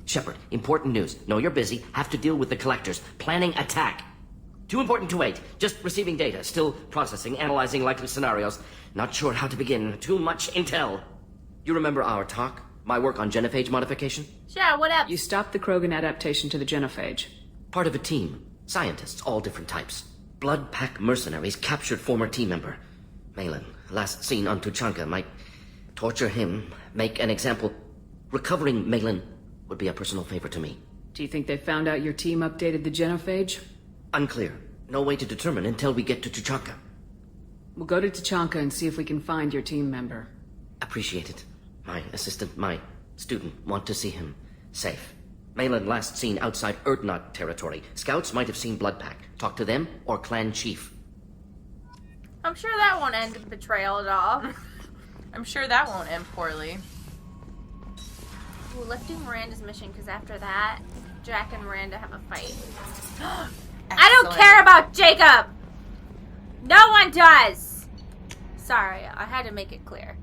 Shepard, important news. Know you're busy. Have to deal with the collectors. Planning attack. Too important to wait. Just receiving data. Still processing, analyzing likely scenarios. Not sure how to begin. Too much intel. You remember our talk? My work on genophage modification? Sure, what up? You stopped the Krogan adaptation to the genophage. Part of a team. Scientists, all different types. Blood Pack mercenaries captured former team member. Malin, last seen on Tuchanka, might torture him, make an example. Recovering Malin would be a personal favor to me. Do you think they found out your team updated the genophage? Unclear. No way to determine until we get to Tuchanka. We'll go to Tuchanka and see if we can find your team member. Appreciate it. My assistant, my student, want to see him safe. Malin last seen outside Erdnot territory. Scouts might have seen Bloodpack. Talk to them or clan chief. I'm sure that won't end in betrayal at all. I'm sure that won't end poorly. Ooh, let's do Miranda's mission, because after that, Jack and Miranda have a fight. I don't care about Jacob! No one does! Sorry, I had to make it clear.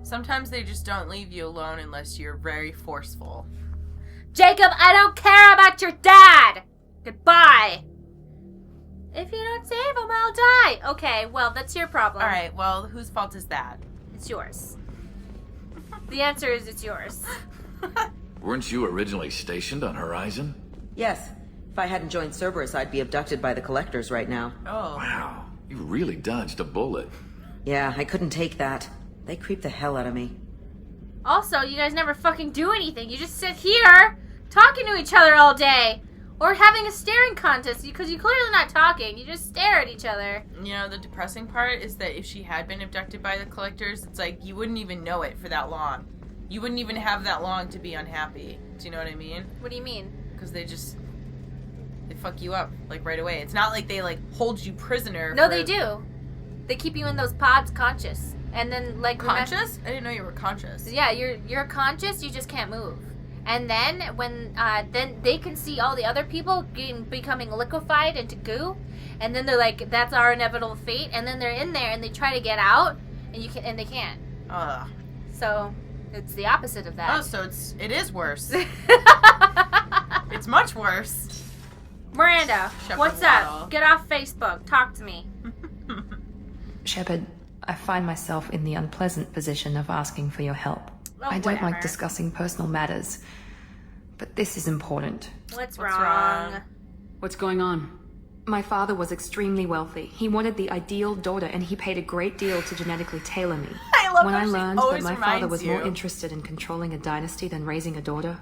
Sometimes they just don't leave you alone unless you're very forceful. Jacob, I don't care about your dad! Goodbye! If you don't save him, I'll die! Okay, well, that's your problem. Alright, well, whose fault is that? It's yours. The answer is it's yours. Weren't you originally stationed on Horizon? Yes. If I hadn't joined Cerberus, I'd be abducted by the Collectors right now. Oh. Wow, you really dodged a bullet. Yeah, I couldn't take that. They creep the hell out of me. Also, you guys never fucking do anything. You just sit here, talking to each other all day. Or having a staring contest, because you're clearly not talking. You just stare at each other. You know, the depressing part is that if she had been abducted by the Collectors, it's like you wouldn't even know it for that long. You wouldn't even have that long to be unhappy. Do you know what I mean? What do you mean? Because they fuck you up, like, right away. It's not like they, like, hold you prisoner. No, they do. They keep you in those pods conscious. And then, like... Conscious? I didn't know you were conscious. Yeah, you're conscious, you just can't move. And then, when, then they can see all the other people becoming liquefied into goo. And then they're like, that's our inevitable fate. And then they're in there and they try to get out. And they can't. Ugh. So, it's the opposite of that. Oh, so it is worse. It's much worse. Miranda, Shepard what's Waddle. up? Get off Facebook. Talk to me. Shepard, I find myself in the unpleasant position of asking for your help. Oh, I don't whatever. like discussing personal matters, but this is important. What's What's wrong? wrong? What's going on? My father was extremely wealthy. He wanted the ideal daughter, and he paid a great deal to genetically tailor me. I love When how I she learned that always my father reminds was you. more interested in controlling a dynasty than raising a daughter,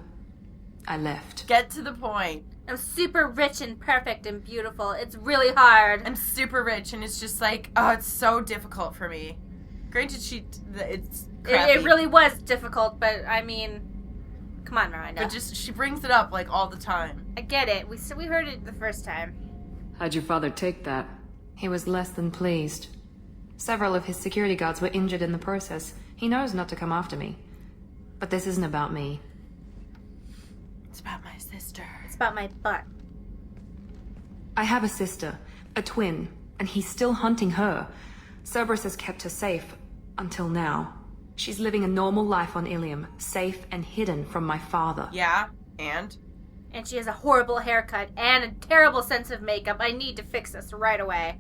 I left. Get to the point. I'm super rich and perfect and beautiful. It's really hard. I'm super rich, and it's just like, oh, it's so difficult for me. Granted, it's crappy. It really was difficult, but I mean, come on, Miranda. But just, she brings it up, like, all the time. I get it. We heard it the first time. How'd your father take that? He was less than pleased. Several of his security guards were injured in the process. He knows not to come after me. But this isn't about me. It's about my sister. It's about my butt. I have a sister, a twin, and he's still hunting her. Cerberus has kept her safe, until now. She's living a normal life on Illium, safe and hidden from my father. Yeah, and? And she has a horrible haircut and a terrible sense of makeup. I need to fix this right away.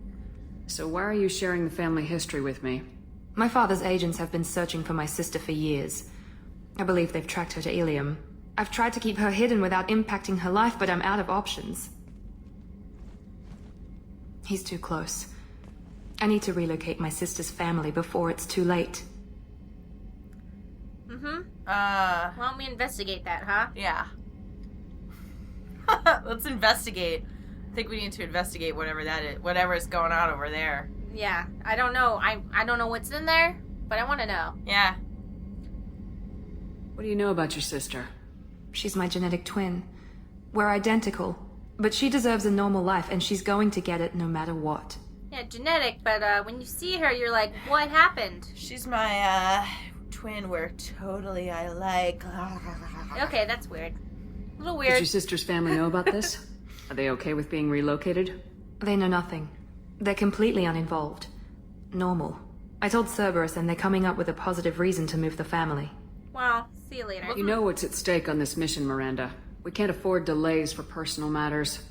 So why are you sharing the family history with me? My father's agents have been searching for my sister for years. I believe they've tracked her to Illium. I've tried to keep her hidden without impacting her life, but I'm out of options. He's too close. I need to relocate my sister's family before it's too late. Mm-hmm. Why Why don't we investigate that, huh? yeah. Let's investigate. I think we need to investigate whatever that is, whatever is going on over there. Yeah. I don't know. I don't know what's in there, but I want to know. Yeah. What do you know about your sister? She's my genetic twin. We're identical, but she deserves a normal life, and she's going to get it no matter what. Yeah, genetic, but when you see her, you're like, what happened? She's my, twin we're totally alike. Okay, that's weird. A little Does weird. your sister's family know about this? Are they okay with being relocated? They know nothing. They're completely uninvolved. Normal. I told Cerberus, and they're coming up with a positive reason to move the family. Well, See you later. You know what's at stake on this mission, Miranda. We can't afford delays for personal matters.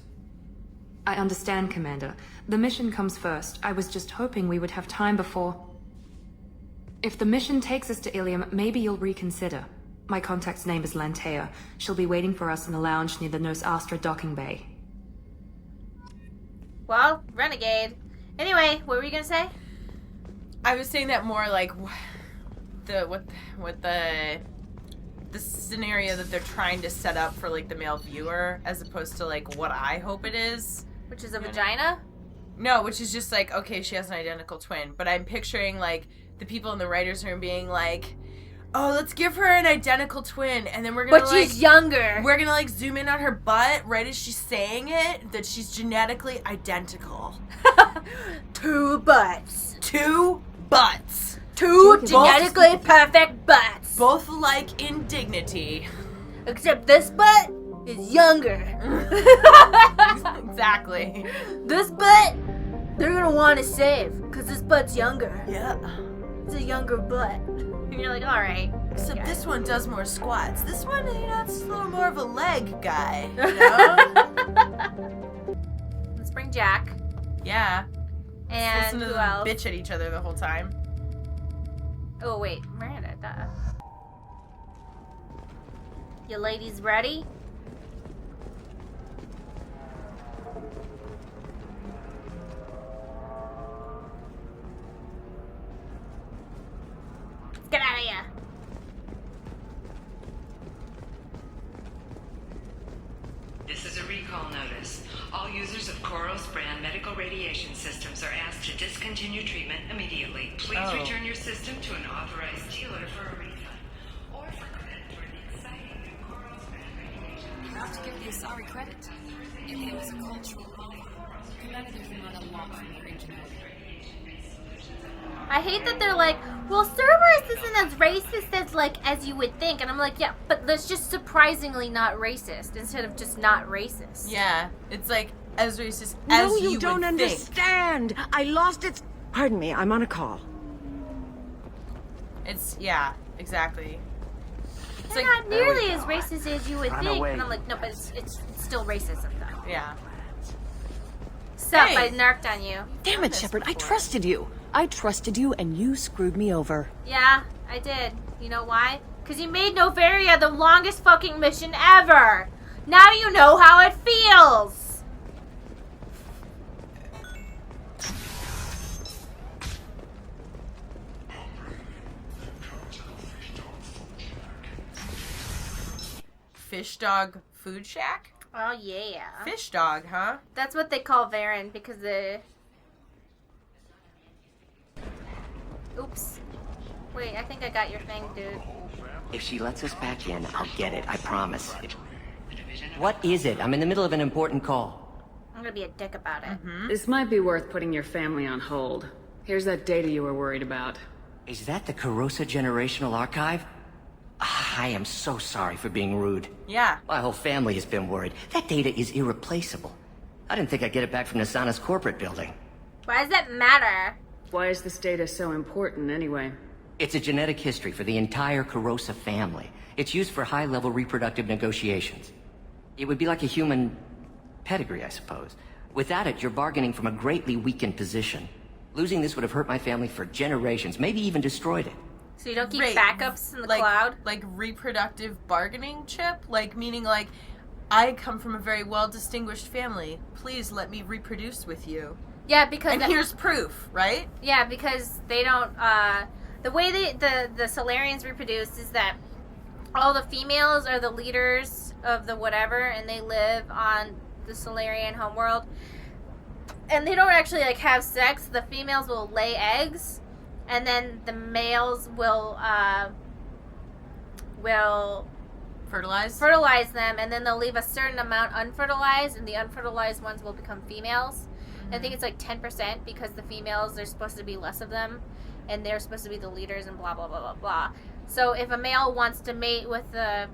I understand, Commander. The mission comes first. I was just hoping we would have time before... If the mission takes us to Illium, maybe you'll reconsider. My contact's name is Lantea. She'll be waiting for us in the lounge near the Nos Astra docking bay. Well, Renegade. Anyway, what were you gonna say? I was saying that more like the scenario that they're trying to set up for like the male viewer, as opposed to like what I hope it is. Which is a vagina? No, which is just like, okay, she has an identical twin. But I'm picturing like the people in the writers' room being like, oh, let's give her an identical twin, and then we're gonna But she's younger. We're gonna like zoom in on her butt right as she's saying it, that she's genetically identical. 2 butts. 2 butts. 2 genetically perfect butts. Both alike in dignity. Except this butt is younger. Exactly. This butt, they're gonna want to save, because this butt's younger. Yeah. It's a younger butt. And you're like, alright. Except this one does more squats. This one, you know, it's a little more of a leg guy, you know? Let's bring Jack. Yeah. And Listen to who them else? bitch at each other the whole time. Oh, wait. Miranda, duh. You ladies ready? Let's get out of here. This is a recall notice. All users of Koros brand medical radiation systems are asked to discontinue treatment immediately. Please return your system to an authorized dealer for a refund or for credit for an exciting new Koros brand radiation. You have to give the Asari credit. Illium is a cultural marvel. Humanity can learn a lot from their ingenuity. I hate that they're like, well, Cerberus isn't as racist as you would think. And I'm like, yeah, but that's just surprisingly not racist instead of just not racist. Yeah. It's like as racist No, as you you don't would understand. I lost its... Pardon me, I'm on a call. think. It's, yeah, exactly. It's They're not nearly as racist as you would think. And I'm like, no, but it's still racism, though. Yeah. Sup, Hey. I narked on you. Damn it, Shepard, I trusted you. I trusted you, and you screwed me over. Yeah, I did. You know why? Because you made Novaria the longest fucking mission ever. Now you know how it feels. Fish dog food shack? Oh, yeah. Fish dog, huh? That's what they call Varen because the... Oops. Wait, I think I got your thing, dude. If she lets us back in, I'll get it, I promise. What is it? I'm in the middle of an important call. I'm gonna be a dick about it. This might be worth putting your family on hold. Here's that data you were worried about. Is that the Karosa Generational Archive? I am so sorry for being rude. Yeah. My whole family has been worried. That data is irreplaceable. I didn't think I'd get it back from Nasana's corporate building. Why does that matter? Why is this data so important, anyway? It's a genetic history for the entire Karosa family. It's used for high-level reproductive negotiations. It would be like a human pedigree, I suppose. Without it, you're bargaining from a greatly weakened position. Losing this would have hurt my family for generations, maybe even destroyed it. So you don't keep Right. backups in the Like, cloud? like reproductive bargaining chip? Like, meaning like, I come from a very well-distinguished family. Please let me reproduce with you. Yeah, because... And here's proof, right? Yeah, because they don't, the way the Salarians reproduce is that all the females are the leaders of the whatever, and they live on the Salarian homeworld. And they don't actually, like, have sex. The females will lay eggs, and then the males will Fertilize? them, and then they'll leave a certain amount unfertilized, and the unfertilized ones will become females. I think it's like 10% because the females, there's supposed to be less of them, and they're supposed to be the leaders and blah, blah, blah, blah, blah. So if a male wants to mate with the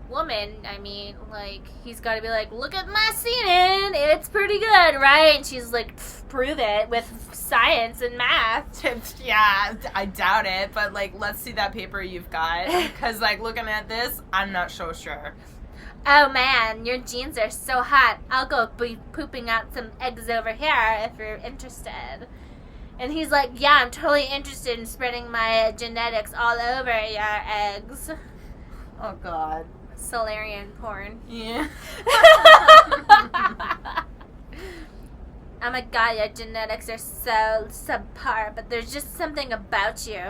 woman, I mean, like, he's got to be like, look at my semen, it's pretty good, right? And she's like, prove it with science and math. Yeah, I doubt it, but, like, let's see that paper you've got. Because, like, looking at this, I'm not so sure. Oh man, your genes are so hot. I'll go be pooping out some eggs over here if you're interested. And he's like, yeah, I'm totally interested in spreading my genetics all over your eggs. Oh, God. Salarian porn. Yeah. Oh my god, your genetics are so subpar, but there's just something about you.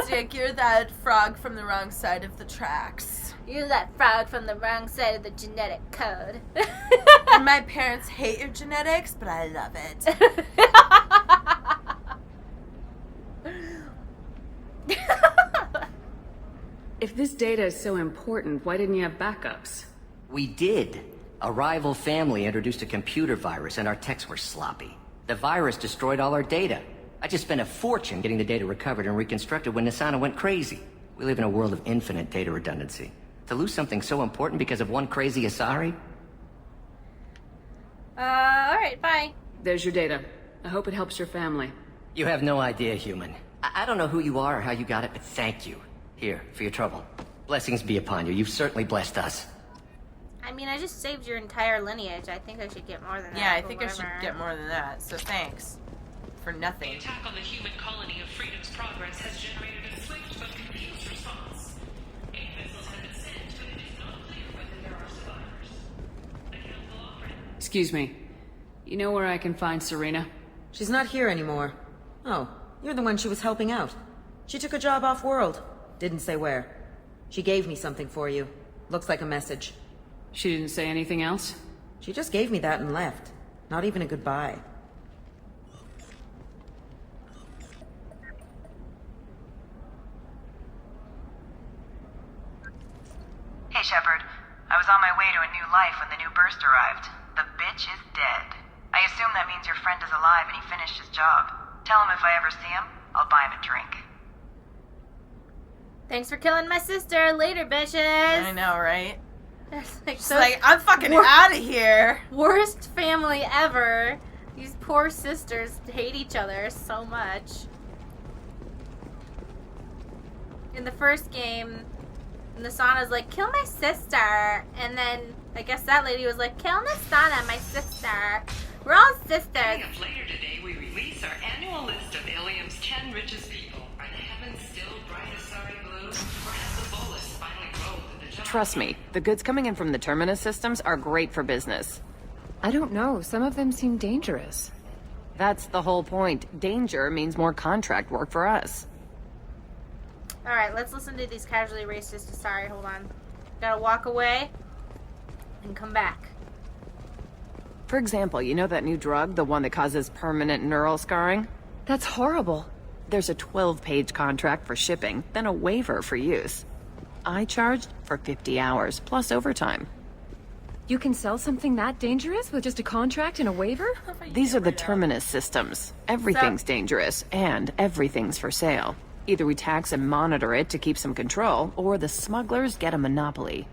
Dick, you're that frog from the wrong side of the tracks. You're that frog from the wrong side of the genetic code. And my parents hate your genetics, but I love it. If this data is so important, why didn't you have backups? We did. A rival family introduced a computer virus and our techs were sloppy. The virus destroyed all our data. I just spent a fortune getting the data recovered and reconstructed when Nisana went crazy. We live in a world of infinite data redundancy. To lose something so important because of one crazy Asari? Alright, bye. There's your data. I hope it helps your family. You have no idea, human. I don't know who you are or how you got it, but thank you. Here, for your trouble. Blessings be upon you. You've certainly blessed us. I mean, I just saved your entire lineage. I think I should get more than that. Yeah, I but think I whatever. should get more than that, so thanks. For The nothing. attack on the human colony of Freedom's Progress has generated a swift but confused response. 8 missiles have been sent, but it is not clear whether there are survivors. The Council offering. Excuse me. You know where I can find Serena? She's not here anymore. Oh, you're the one she was helping out. She took a job off-world. Didn't say where. She gave me something for you. Looks like a message. She didn't say anything else? She just gave me that and left. Not even a goodbye. Hey, Shepard. I was on my way to a new life when the new burst arrived. The bitch is dead. I assume that means your friend is alive and he finished his job. Tell him if I ever see him, I'll buy him a drink. Thanks for killing my sister. Later, bitches. I know, right? It's like, She's like, I'm fucking out of here. Worst family ever. These poor sisters hate each other so much. In the first game, Nisana's like, kill my sister. And then I guess that lady was like, kill Nisana, my sister. We're all sisters. Coming up later today, we release our annual list of Illium's 10 richest people. Are the heavens still bright Asari blue? Or has the bolus finally rolled in the jungle? Trust me, the goods coming in from the Terminus systems are great for business. I don't know. Some of them seem dangerous. That's the whole point. Danger means more contract work for us. Alright, let's listen to these casually racist Asari. Hold on. Gotta walk away and come back. For example, you know that new drug, the one that causes permanent neural scarring? That's horrible. There's a 12-page contract for shipping, then a waiver for use. I charged for 50 hours, plus overtime. You can sell something that dangerous with just a contract and a waiver? These are the Terminus systems. Everything's dangerous, and everything's for sale. Either we tax and monitor it to keep some control, or the smugglers get a monopoly.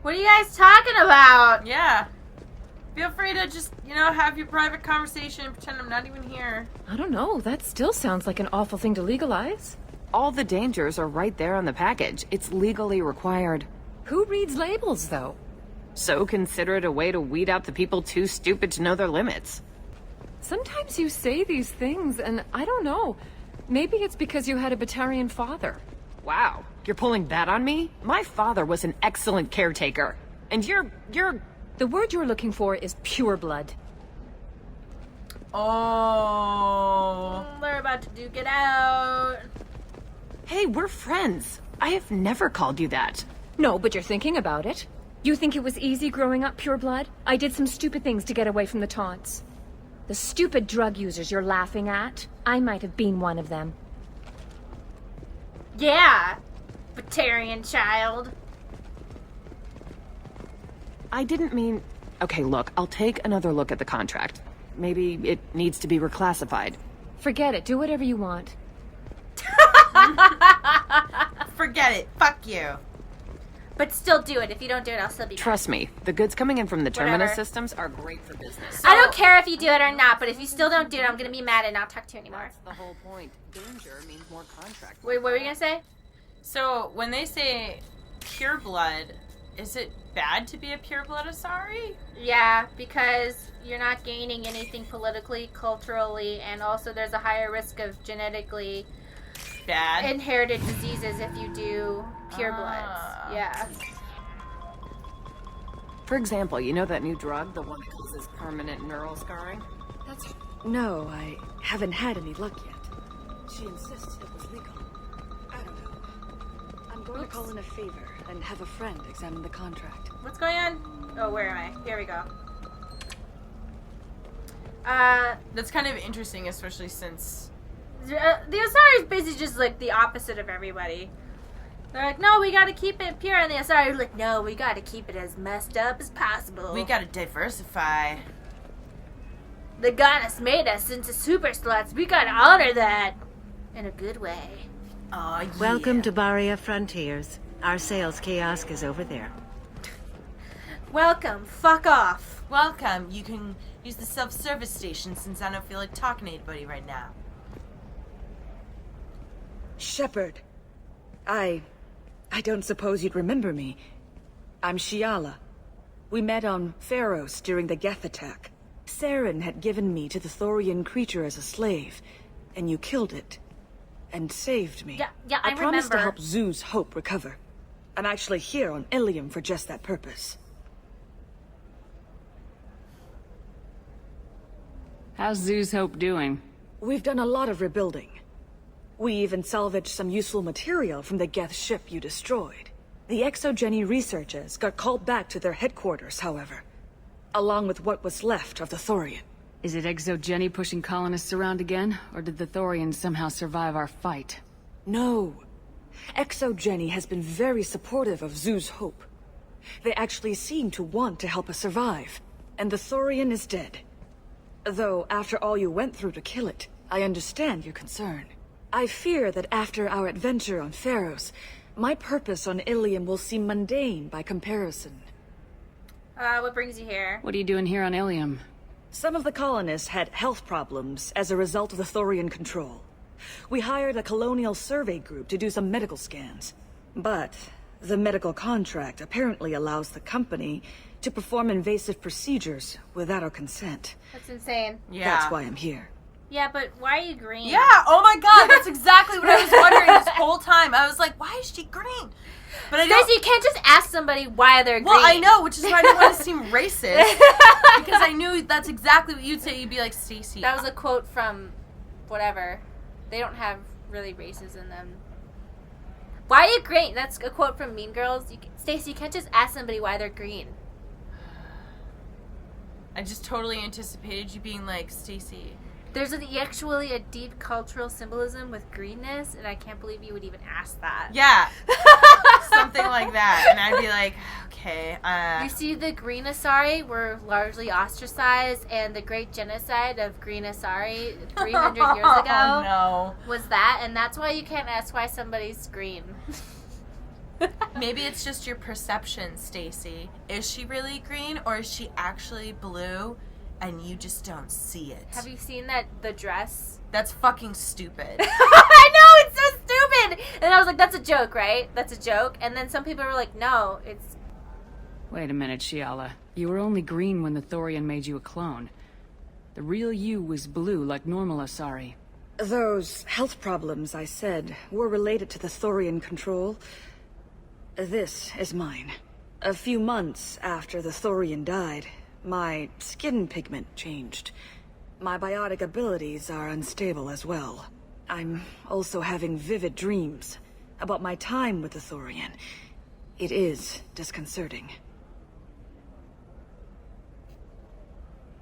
What are you guys talking about? Yeah. Feel free to just, have your private conversation and pretend I'm not even here. I don't know. That still sounds like an awful thing to legalize. All the dangers are right there on the package. It's legally required. Who reads labels, though? So consider it a way to weed out the people too stupid to know their limits. Sometimes you say these things, and I don't know. Maybe it's because you had a Batarian father. Wow, you're pulling that on me? My father was an excellent caretaker. And you're... The word you're looking for is pure blood. Oh. They're about to duke it out. Hey, we're friends. I have never called you that. No, but you're thinking about it. You think it was easy growing up pure blood? I did some stupid things to get away from the taunts. The stupid drug users you're laughing at, I might have been one of them. Yeah, Batarian child. I didn't mean... Okay, look, I'll take another look at the contract. Maybe it needs to be reclassified. Forget it. Do whatever you want. Forget it. Fuck you. But still do it. If you don't do it, I'll still be mad. Trust me, the goods coming in from the Terminus Whatever. systems are great for business. I don't care if you do it or not, but if you still don't do it, I'm gonna be mad and not talk to you anymore. That's the whole point. Danger means more contract. Wait, what were you gonna say? So, when they say pure blood, is it bad to be a pure blood Asari? Yeah, because you're not gaining anything politically, culturally, and also there's a higher risk of genetically bad inherited diseases if you do pure bloods. Yeah. For example, you know that new drug, the one that causes permanent neural scarring? No, I haven't had any luck yet. She insists it was legal. I don't know. I'm going to call in a favor and have a friend examine the contract. What's going on? Oh, where am I? Here we go. That's kind of interesting, especially since the Asari is basically just like the opposite of everybody. They're like, no, we gotta keep it pure, and the Asari are like, no, we gotta keep it as messed up as possible. we gotta diversify. The goddess made us into super sluts. We gotta honor that in a good way. Oh, yeah. Welcome to Barria Frontiers. Our sales kiosk is over there. Welcome. Fuck off. Welcome. You can use the self-service station since I don't feel like talking to anybody right now. Shepard. I don't suppose you'd remember me. I'm Shiala. We met on Pharos during the Geth attack. Saren had given me to the Thorian creature as a slave, and you killed it. And saved me. Yeah, I promised to remember. help Zoo's Hope recover. I'm actually here on Illium for just that purpose. How's Zoo's Hope doing? We've done a lot of rebuilding. We even salvaged some useful material from the Geth ship you destroyed. The Exogeny researchers got called back to their headquarters, however, along with what was left of the Thorian. Is it Exogeny pushing colonists around again, or did the Thorians somehow survive our fight? No. Exogeny has been very supportive of Zoo's Hope. They actually seem to want to help us survive, and the Thorian is dead. Though, after all you went through to kill it, I understand your concern. I fear that after our adventure on Pharos, my purpose on Illium will seem mundane by comparison. What brings you here? What are you doing here on Illium? Some of the colonists had health problems as a result of the Thorian control. We hired a colonial survey group to do some medical scans. But the medical contract apparently allows the company to perform invasive procedures without our consent. That's insane. Yeah. That's why I'm here. Yeah, but why are you green? Yeah, oh my god, that's exactly what I was wondering this whole time. I was like, why is she green? But I Stacey, you can't just ask somebody why they're green. Well, I know, which is why I didn't want to seem racist. Because I knew that's exactly what you'd say. You'd be like, Stacey. That was a quote from whatever. They don't have really races in them. Why are you green? That's a quote from Mean Girls. Stacey, you can't just ask somebody why they're green. I just totally anticipated you being like, Stacey. There's actually a deep cultural symbolism with greenness, and I can't believe you would even ask that. Yeah. Something like that. And I'd be like, okay. You see, the Green Asari were largely ostracized, and the great genocide of Green Asari 300 years ago was that, and that's why you can't ask why somebody's green. Maybe it's just your perception, Stacey. Is she really green, or is she actually blue? And you just don't see it. Have you seen the dress? That's fucking stupid. I know, it's so stupid! And I was like, that's a joke, right? That's a joke. And then some people were like, no, it's... Wait a minute, Shiala. You were only green when the Thorian made you a clone. The real you was blue like normal Asari. Those health problems I said were related to the Thorian control. This is mine. A few months after the Thorian died, my skin pigment changed. My biotic abilities are unstable as well. I'm also having vivid dreams about my time with the Thorian. It is disconcerting.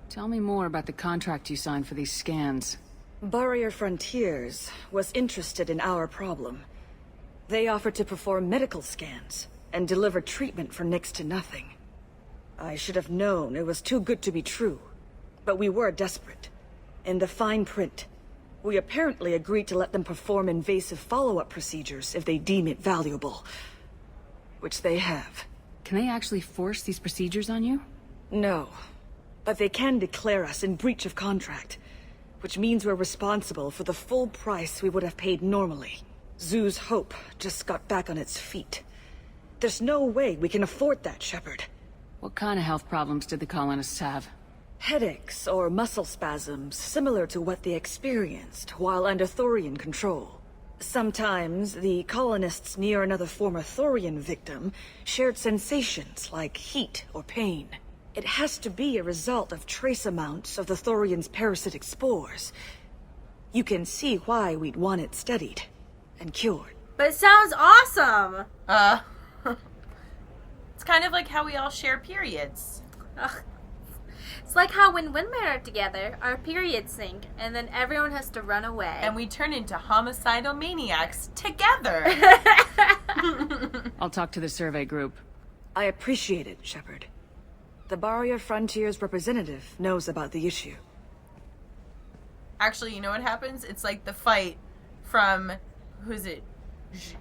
Tell me more about the contract you signed for these scans. Barrier Frontiers was interested in our problem. They offered to perform medical scans and deliver treatment for next to nothing. I should have known it was too good to be true, but we were desperate. In the fine print, we apparently agreed to let them perform invasive follow-up procedures if they deem it valuable. which they have. Can they actually force these procedures on you? No, but they can declare us in breach of contract, which means we're responsible for the full price we would have paid normally. Zoo's Hope just got back on its feet. There's no way we can afford that, Shepard. What kind of health problems did the colonists have? Headaches or muscle spasms, similar to what they experienced while under Thorian control. Sometimes, the colonists near another former Thorian victim shared sensations like heat or pain. It has to be a result of trace amounts of the Thorian's parasitic spores. You can see why we'd want it studied and cured. But it sounds awesome! It's kind of like how we all share periods. Ugh. It's like how when women are together, our periods sync, and then everyone has to run away. And we turn into homicidal maniacs together. I'll talk to the survey group. I appreciate it, Shepard. The Barrier Frontiers representative knows about the issue. Actually, you know what happens? It's like the fight from, who's it,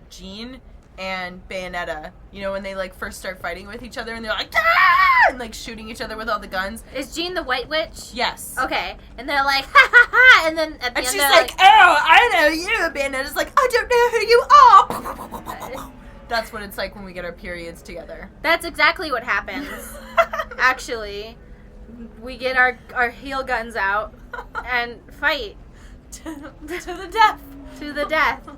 Jean and Bayonetta. You know, when they like first start fighting with each other and they're like, ah! And like shooting each other with all the guns. Is Jean the White Witch? Yes. Okay. And they're like, ha ha ha! And then at the and end she's they're like, oh, I know you. And Bayonetta's like, I don't know who you are. That's what it's like when we get our periods together. That's exactly what happens. Actually, we get our heel guns out and fight to the death. To the death.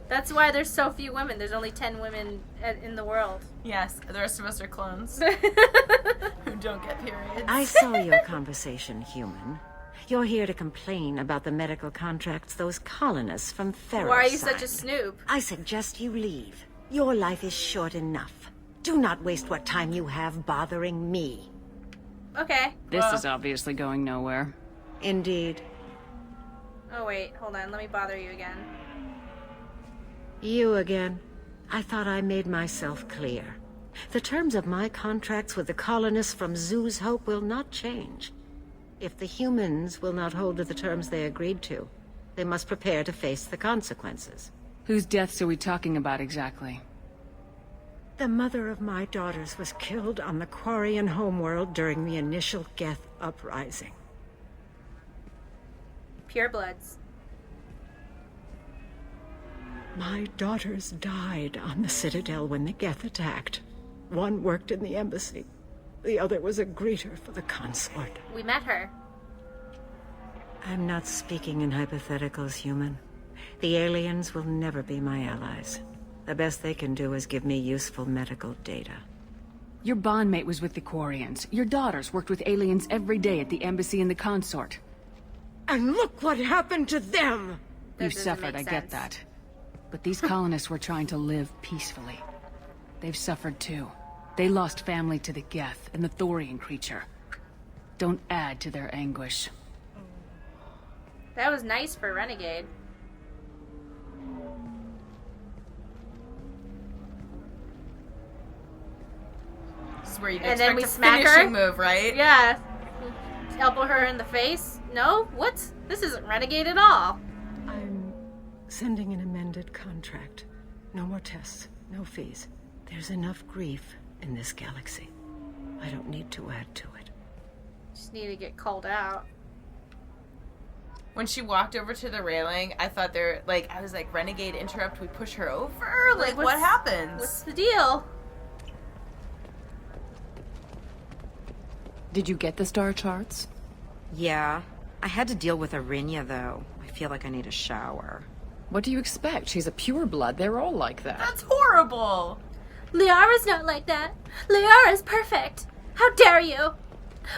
That's why there's so few women. There's only 10 women in the world. Yes, the rest of us are clones who don't get periods. I saw your conversation, human. You're here to complain about the medical contracts those colonists from Ferro Why are you signed. such a snoop? I suggest you leave. Your life is short enough. Do not waste what time you have bothering me. Okay. This is obviously going nowhere. Indeed. Oh wait, hold on. Let me bother you again. You again. I thought I made myself clear. The terms of my contracts with the colonists from Zoo's Hope will not change. If the humans will not hold to the terms they agreed to, they must prepare to face the consequences. Whose deaths are we talking about exactly? The mother of my daughters was killed on the Quarian homeworld during the initial Geth uprising. Purebloods. My daughters died on the Citadel when the Geth attacked. One worked in the embassy. The other was a greeter for the consort. We met her. I'm not speaking in hypotheticals, human. The aliens will never be my allies. The best they can do is give me useful medical data. Your bondmate was with the Quarians. Your daughters worked with aliens every day at the embassy and the consort. And look what happened to them! You suffered, I get that. But these colonists were trying to live peacefully. They've suffered too. They lost family to the Geth and the Thorian creature. Don't add to their anguish. That was nice for Renegade. This is where you And then we a smack finishing her. move, right? Yeah. Elbow her in the face. No? What? This isn't Renegade at all. I'm sending an amended contract. No more tests, no fees. There's enough grief in this galaxy. I don't need to add to it. Just need to get called out. When she walked over to the railing, I thought I was like, Renegade interrupt, we push her over? Like what happens? What's the deal? Did you get the star charts? Yeah. I had to deal with Arinya, though. I feel like I need a shower. What do you expect? She's a pureblood. They're all like that. That's horrible. Liara's not like that. Liara's perfect. How dare you?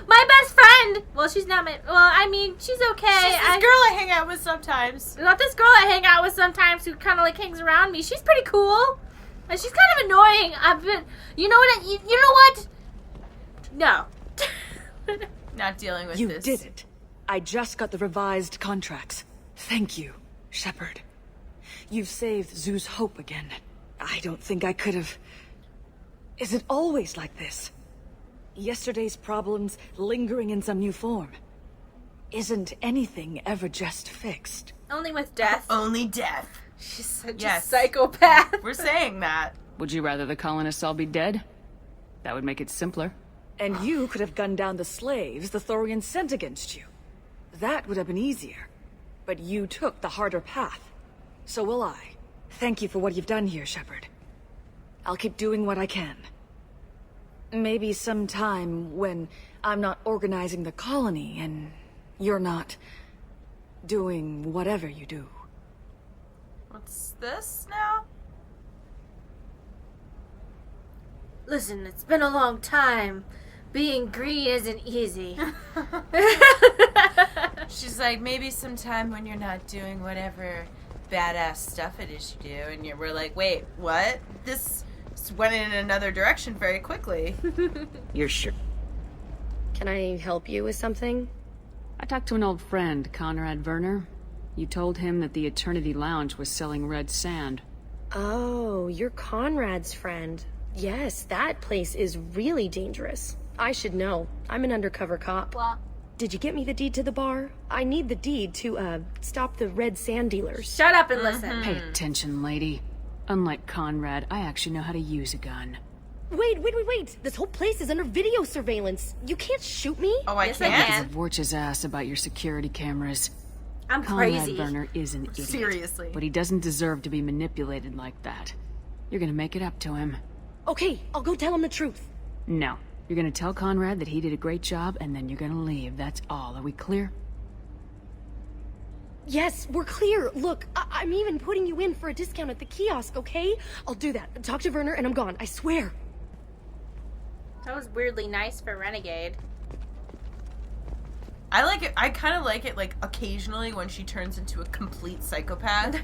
My best friend! Well, she's not my... Well, I mean, she's okay. She's this girl I hang out with sometimes. Not this girl I hang out with sometimes who kind of like hangs around me. She's pretty cool. And she's kind of annoying. You know what? You know what? No. Not dealing with You this. did it. I just got the revised contracts. Thank you, Shepard. You've saved Zoo's hope again. I don't think I could have... Is it always like this? Yesterday's problems lingering in some new form. Isn't anything ever just fixed? Only with death. Only death. She's such a psychopath. We're saying that. Would you rather the colonists all be dead? That would make it simpler. And you could have gunned down the slaves the Thorians sent against you. That would have been easier. But you took the harder path. So will I. Thank you for what you've done here, Shepard. I'll keep doing what I can. Maybe sometime when I'm not organizing the colony and you're not doing whatever you do. What's this now? Listen, it's been a long time. Being green isn't easy. She's like, maybe sometime when you're not doing whatever badass stuff it is you do, and we're like, wait, what? This went in another direction very quickly. You're sure? Can I help you with something? I talked to an old friend, Conrad Verner. You told him that the Eternity Lounge was selling red sand. Oh, you're Conrad's friend. Yes, that place is really dangerous. I should know. I'm an undercover cop. What? Did you get me the deed to the bar? I need the deed to, stop the red sand dealers. Shut up and listen. Pay attention, lady. Unlike Conrad, I actually know how to use a gun. Wait. This whole place is under video surveillance. You can't shoot me. Oh, I can't? Vorch's ass about your security cameras. I'm Conrad crazy. Verner is an idiot. Seriously. But he doesn't deserve to be manipulated like that. You're gonna make it up to him. Okay, I'll go tell him the truth. No. You're gonna tell Conrad that he did a great job, and then you're gonna leave. That's all. Are we clear? Yes, we're clear. Look, I'm even putting you in for a discount at the kiosk, okay? I'll do that. Talk to Verner and I'm gone, I swear. That was weirdly nice for Renegade. I like it. I kind of like it, like, occasionally when she turns into a complete psychopath.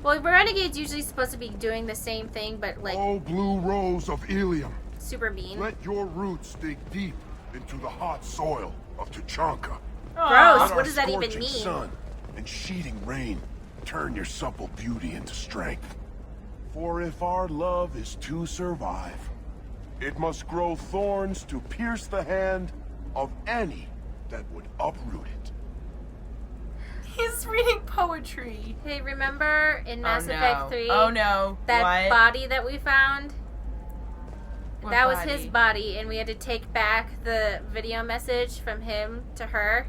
Well, Renegade's usually supposed to be doing the same thing, but, like... Oh, blue rose of Illium. Super mean. Let your roots dig deep into the hot soil of Tuchanka. Gross, what does that even mean? Sun and sheeting rain turn your supple beauty into strength. For if our love is to survive, it must grow thorns to pierce the hand of any that would uproot it. He's reading poetry. Hey, remember in Mass Effect 3? Oh no. That what? body that we found? What that was body? his body, and we had to take back the video message from him to her.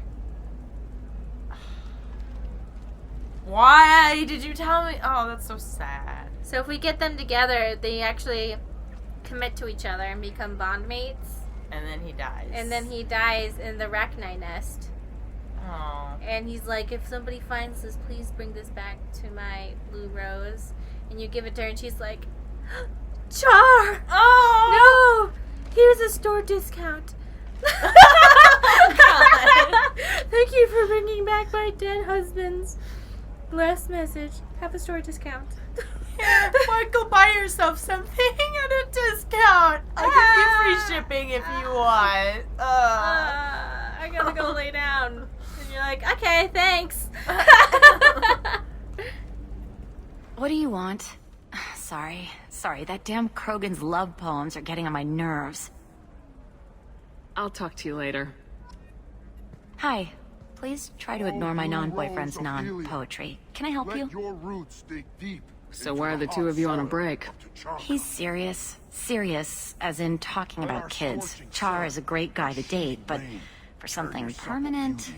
Why did you tell me? Oh, that's so sad. So if we get them together, they actually commit to each other and become bond mates. And then he dies. And then he dies in the Rachni nest. Oh. And he's like, if somebody finds this, please bring this back to my blue rose. And you give it to her, and she's like, Char! Oh! No! Here's a store discount. Thank you for bringing back my dead husband's last message. Have a store discount. Here, go buy yourself something at a discount. I'll give you free shipping if you want. I gotta go lay down. And you're like, okay, thanks. What do you want? Sorry, that damn Krogan's love poems are getting on my nerves. I'll talk to you later. Hi. Please try to ignore my non-boyfriend's non-poetry. Can I help you? Let your roots dig deep. So why are the two of you on a break? He's serious. Serious, as in talking about kids. Char is a great guy to date, but for something permanent...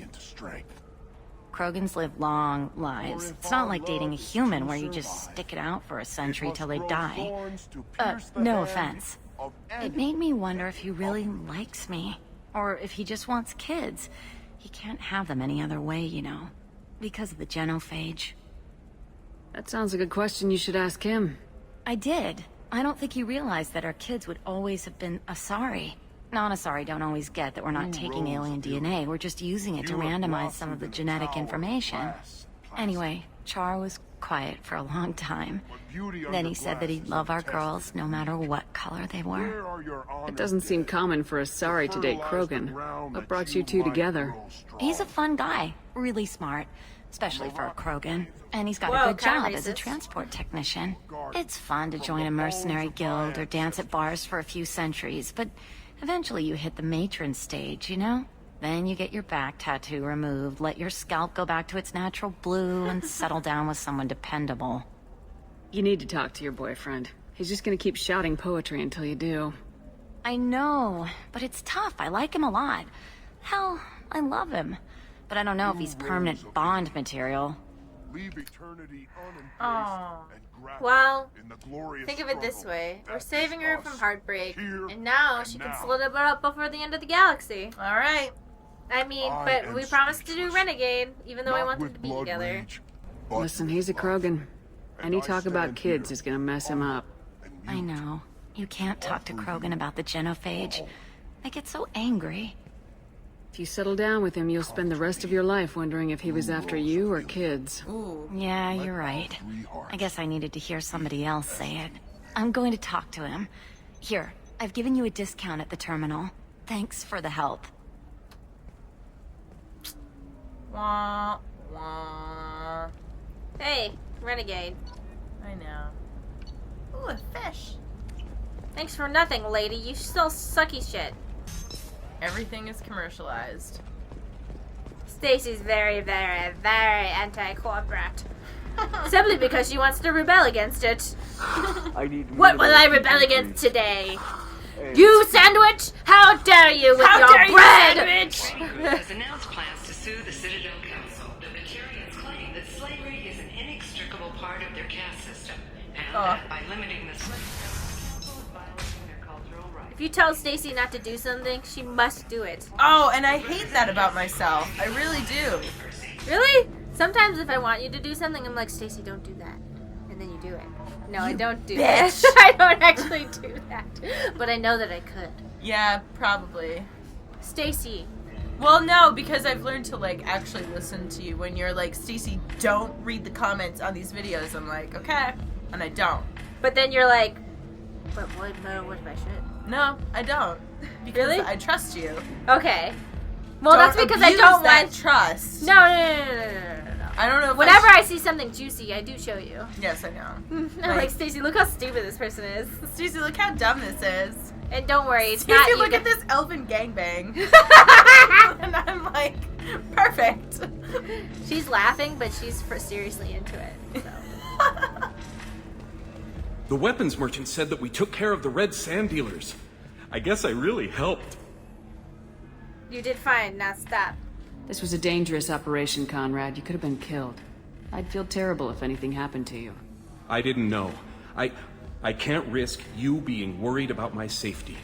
Krogans live long lives. It's not like dating a human where you just stick it out for a century till they die. No offense. It made me wonder if he really likes me. Or if he just wants kids. He can't have them any other way, you know. Because of the genophage. That sounds like a question you should ask him. I did. I don't think he realized that our kids would always have been Asari. Non-Asari don't always get that we're not taking alien DNA, we're just using it to randomize some of the genetic information. Anyway, Char was quiet for a long time. Then he said that he'd love our girls no matter what color they were. It doesn't seem common for Asari to date Krogan. What brought you two together? He's a fun guy, really smart, especially for a Krogan. And he's got Whoa, a good job kinda as a racist. transport technician. It's fun to join a mercenary guild or dance at bars for a few centuries, but eventually you hit the matron stage, you know? Then you get your back tattoo removed, let your scalp go back to its natural blue, and settle down with someone dependable. You need to talk to your boyfriend. He's just gonna keep shouting poetry until you do. I know, but it's tough. I like him a lot. Hell, I love him. But I don't know if he's permanent Bond material. Leave eternity Oh. and grab Well, in the glorious think of it this struggle way. We're that saving is her us, from heartbreak, here and now and she can now. split it up before the end of the galaxy. Alright. I mean, I but am we promised to do Renegade, even though I Not want them with to be blood together. rage, but Listen, with he's a love. Krogan. Any I talk about stand kids here, is gonna mess him up. I know. You can't talk to Krogan about the genophage. I get so angry. If you settle down with him, you'll spend the rest of your life wondering if he was after you or kids. Ooh. Yeah, you're right. I guess I needed to hear somebody else say it. I'm going to talk to him. Here, I've given you a discount at the terminal. Thanks for the help. Wah, wah. Hey, Renegade. I know. Ooh, a fish. Thanks for nothing, lady. You still sucky shit. Everything is commercialized. Stacy's very, very, very anti-corporate. Simply because she wants to rebel against it. I need What will I rebel against today? You sandwich? How dare you with your bread! Group has announced plans to sue the Citadel Council. The Batarians claim that slavery is an inextricable part of their caste system, and that by limiting the slave council is violating their cultural rights. If you tell Stacy not to do something, she must do it. Oh, and I hate that about myself. I really do. Really? Sometimes if I want you to do something, I'm like, Stacy, don't do that. And then you do it. No, I don't do that. bitch. I don't actually do that. But I know that I could. Yeah, probably. Stacy. Well, no, because I've learned to, like, actually listen to you when you're like, Stacey, don't read the comments on these videos. I'm like, okay. And I don't. But then you're like, but what if I should? No, I don't. Because Really? I trust you. Okay. Well, Don't that's because I abuse don't that want trust. No. I don't know if Whenever I see something juicy, I do show you. Yes, I know. I'm like, Stacy, look how stupid this person is. Stacey, look how dumb this is. And don't worry, it's Stacey, not you. look at this elfin gangbang. And I'm like, perfect. She's laughing, but she's seriously into it. So. The weapons merchant said that we took care of the red sand dealers. I guess I really helped. You did fine. Now stop. This was a dangerous operation, Conrad. You could have been killed. I'd feel terrible if anything happened to you. I didn't know. I can't risk you being worried about my safety.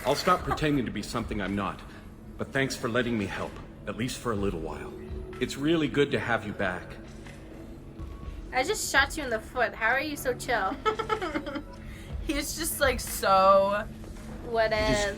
I'll stop pretending to be something I'm not. But thanks for letting me help, at least for a little while. It's really good to have you back. I just shot you in the foot. How are you so chill? He's just like so... What Just is?